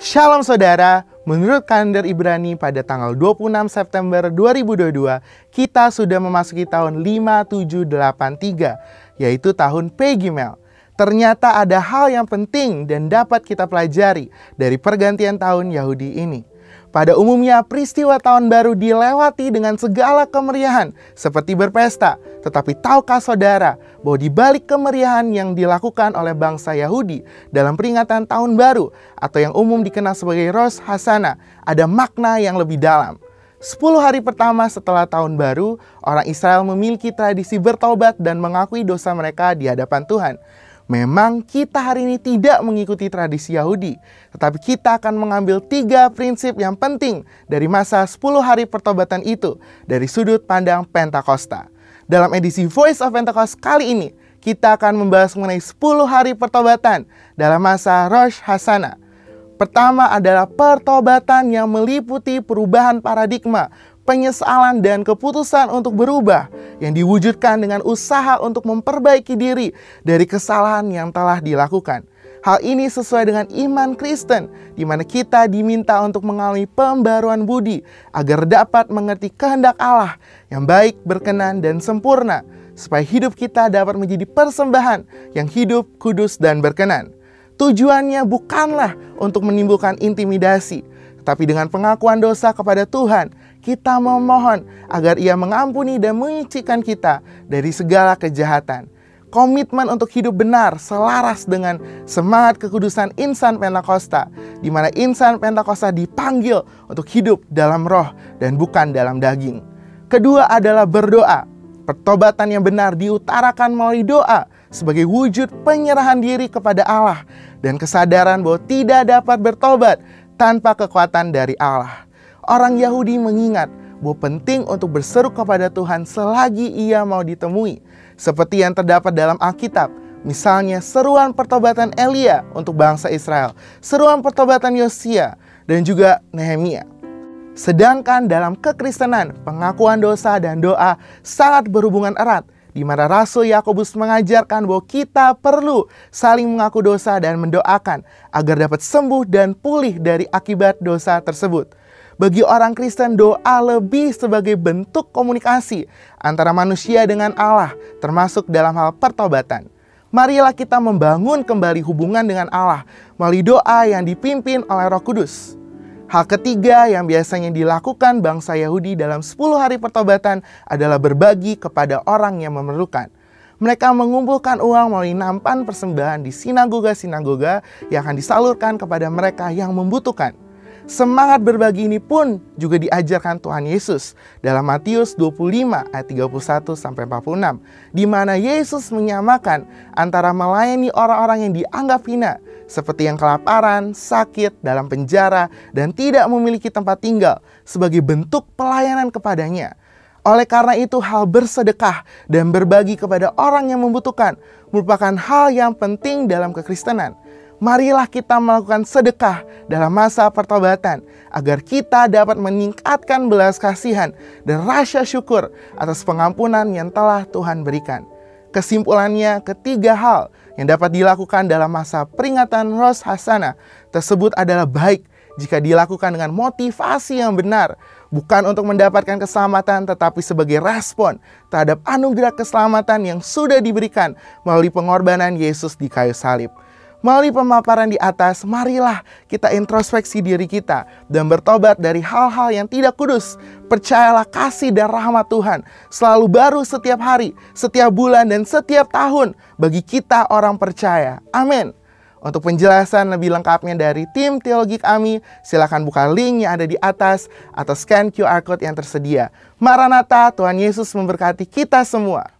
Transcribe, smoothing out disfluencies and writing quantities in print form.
Shalom saudara, menurut kalender Ibrani pada tanggal 26 September 2022, kita sudah memasuki tahun 5783, yaitu tahun Pegimel. Ternyata ada hal yang penting dan dapat kita pelajari dari pergantian tahun Yahudi ini. Pada umumnya peristiwa tahun baru dilewati dengan segala kemeriahan seperti berpesta. Tetapi tahukah saudara bahwa di balik kemeriahan yang dilakukan oleh bangsa Yahudi dalam peringatan tahun baru atau yang umum dikenal sebagai Rosh Hashanah ada makna yang lebih dalam. 10 hari pertama setelah tahun baru, orang Israel memiliki tradisi bertobat dan mengakui dosa mereka di hadapan Tuhan. Memang kita hari ini tidak mengikuti tradisi Yahudi, tetapi kita akan mengambil 3 prinsip yang penting dari masa 10 hari pertobatan itu dari sudut pandang Pentakosta. Dalam edisi Voice of Pentecost kali ini, kita akan membahas mengenai 10 hari pertobatan dalam masa Rosh Hashanah. Pertama adalah pertobatan yang meliputi perubahan paradigma, penyesalan dan keputusan untuk berubah yang diwujudkan dengan usaha untuk memperbaiki diri dari kesalahan yang telah dilakukan. Hal ini sesuai dengan iman Kristen, di mana kita diminta untuk mengalami pembaruan budi agar dapat mengerti kehendak Allah yang baik, berkenan, dan sempurna, supaya hidup kita dapat menjadi persembahan yang hidup, kudus, dan berkenan. Tujuannya bukanlah untuk menimbulkan intimidasi, tetapi dengan pengakuan dosa kepada Tuhan, kita memohon agar Ia mengampuni dan menyucikan kita dari segala kejahatan. Komitmen untuk hidup benar selaras dengan semangat kekudusan insan Pentakosta, di mana insan Pentakosta dipanggil untuk hidup dalam roh dan bukan dalam daging. Kedua adalah berdoa. Pertobatan yang benar diutarakan melalui doa sebagai wujud penyerahan diri kepada Allah dan kesadaran bahwa tidak dapat bertobat tanpa kekuatan dari Allah. Orang Yahudi mengingat bahwa penting untuk berseru kepada Tuhan selagi Ia mau ditemui, seperti yang terdapat dalam Alkitab. Misalnya seruan pertobatan Elia untuk bangsa Israel, seruan pertobatan Yosia, dan juga Nehemia. Sedangkan dalam kekristenan, pengakuan dosa dan doa sangat berhubungan erat, di mana Rasul Yakobus mengajarkan bahwa kita perlu saling mengaku dosa dan mendoakan agar dapat sembuh dan pulih dari akibat dosa tersebut. Bagi orang Kristen, doa lebih sebagai bentuk komunikasi antara manusia dengan Allah, termasuk dalam hal pertobatan. Marilah kita membangun kembali hubungan dengan Allah melalui doa yang dipimpin oleh Roh Kudus. Hal ketiga yang biasanya dilakukan bangsa Yahudi dalam 10 hari pertobatan adalah berbagi kepada orang yang memerlukan. Mereka mengumpulkan uang melalui nampan persembahan di sinagoga-sinagoga yang akan disalurkan kepada mereka yang membutuhkan. Semangat berbagi ini pun juga diajarkan Tuhan Yesus dalam Matius 25 ayat 31-46, di mana Yesus menyamakan antara melayani orang-orang yang dianggap hina, seperti yang kelaparan, sakit, dalam penjara, dan tidak memiliki tempat tinggal, sebagai bentuk pelayanan kepadanya. Oleh karena itu, hal bersedekah dan berbagi kepada orang yang membutuhkan merupakan hal yang penting dalam kekristenan. Marilah kita melakukan sedekah dalam masa pertobatan agar kita dapat meningkatkan belas kasihan dan rasa syukur atas pengampunan yang telah Tuhan berikan. Kesimpulannya, ketiga hal yang dapat dilakukan dalam masa peringatan Rosh Hashanah tersebut adalah baik jika dilakukan dengan motivasi yang benar, bukan untuk mendapatkan keselamatan tetapi sebagai respon terhadap anugerah keselamatan yang sudah diberikan melalui pengorbanan Yesus di kayu salib. Melalui pemaparan di atas, marilah kita introspeksi diri kita dan bertobat dari hal-hal yang tidak kudus. Percayalah kasih dan rahmat Tuhan selalu baru setiap hari, setiap bulan, dan setiap tahun bagi kita orang percaya. Amin. Untuk penjelasan lebih lengkapnya dari tim teologi kami, silakan buka link yang ada di atas atau scan QR Code yang tersedia. Maranatha, Tuhan Yesus memberkati kita semua.